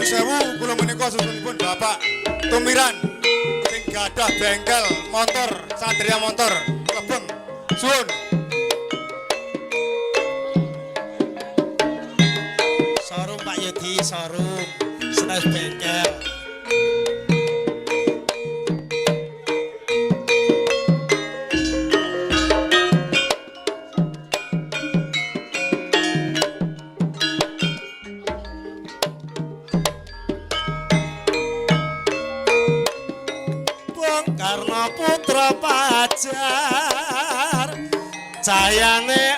sewu kula menika susunipun Bapak Tumiran sing gadah bengkel motor Satria Motor Lebeng suwun. Sorum Pak Yudi, sorum senes bengkel. Karna putra pajar cayane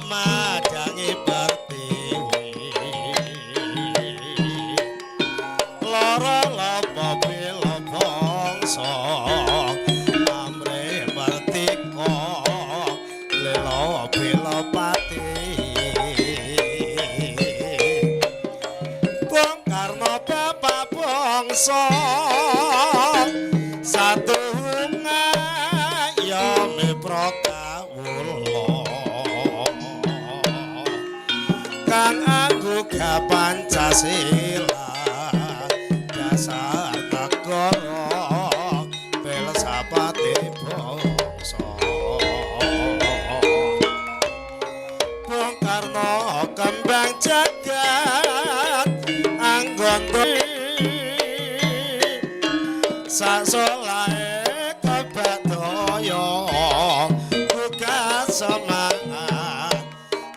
madangi pertiwi lara lapa bela bangsa amre mertika lela bela pati Bung Karno bapak bangsa satunga ya mipra kawula kang angguga Pancasila dasar negara filsafate bangsa Bung Karno kembang jagat anggon sasolae kebadaya buka semangat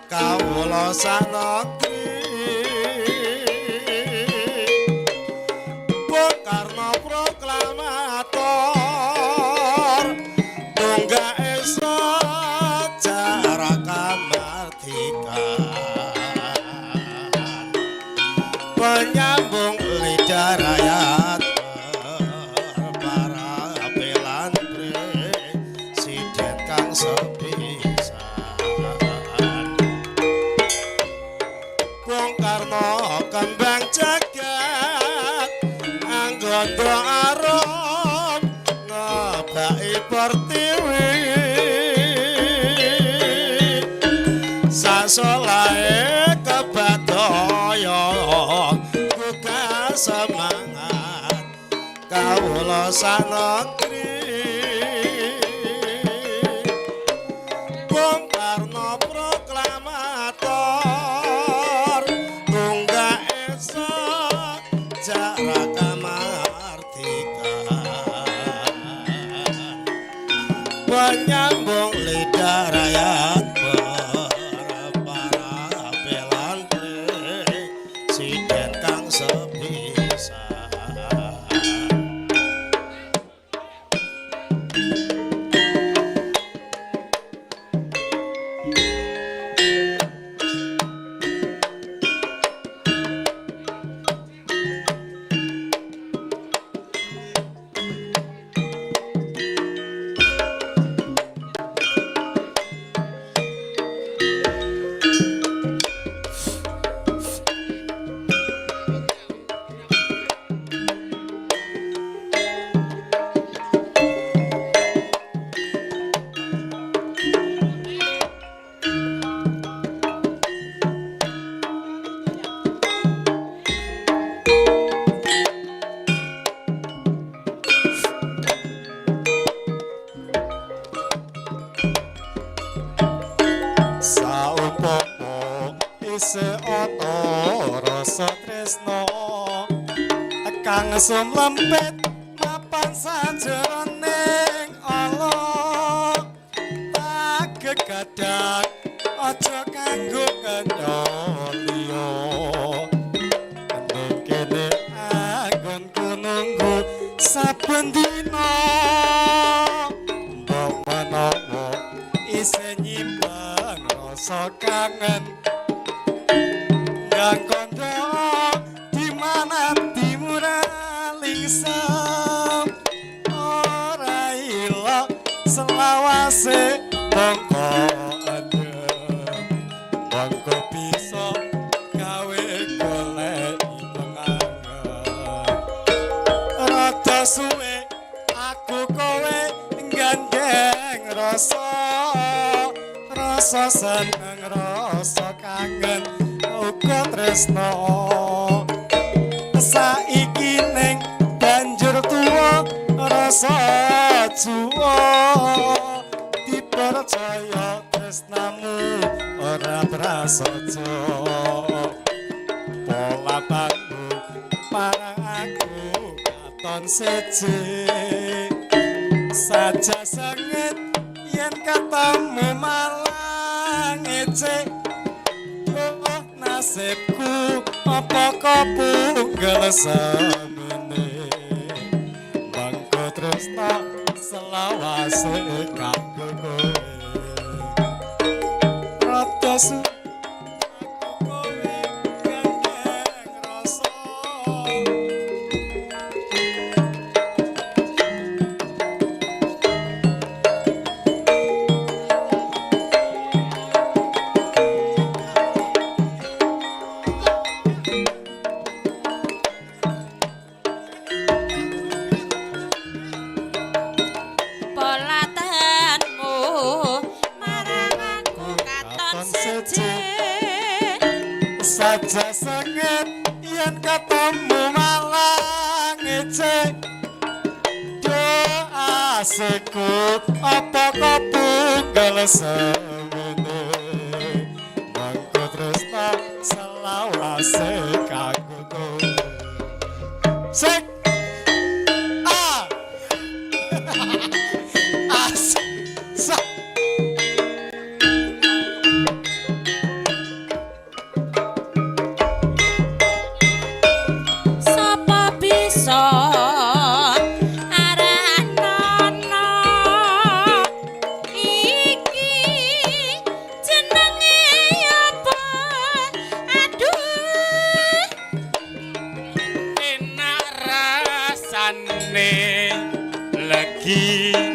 kawula sanegri Bung Karno proklamator tunggake sejarah kamardikan penyambung lidah rakyat Bung Karno kembang jagat anggondo arum ngebaki pertiwi sasolae kebadaya buka semangat kawula sanegri Bung Karno proklamator tunggake sejarah kamardikan penyambung lidah rakyat para belan presiden kang sepisan isih ana rasa tresno kang sumlempet mapan sajroning ala tak gegadak aja kanggo kena liya ning kene anggonku nunggu saben dina mbok menawa isih nyimpen rasa kangen kang kondo dimana timuraling sam ora ila selawase mongko adem mongko bisa gawe golek pengangen rada suwe aku kowe gandeng rasa seneng rasa kangen uga tresno saiki ning banjur tuwa rasa juwa dipercaya tresnamu ora prasaja pola tanggu marang aku katon seje saja sengit yen katamu malah ngece oh nasibku apa kepunggal semene bangko terus tak selawase kanggo kowe rada su aku kowe gandeng rasa pola tanmu marang aku katon seje saja sengit yen ketemu malah ngece doa sekut apa kepunggal semene mangko terus tak selawase kanggo kowe sek ah as sa sapa bisa aranono iki jenenge apa aduh enak rasane lagi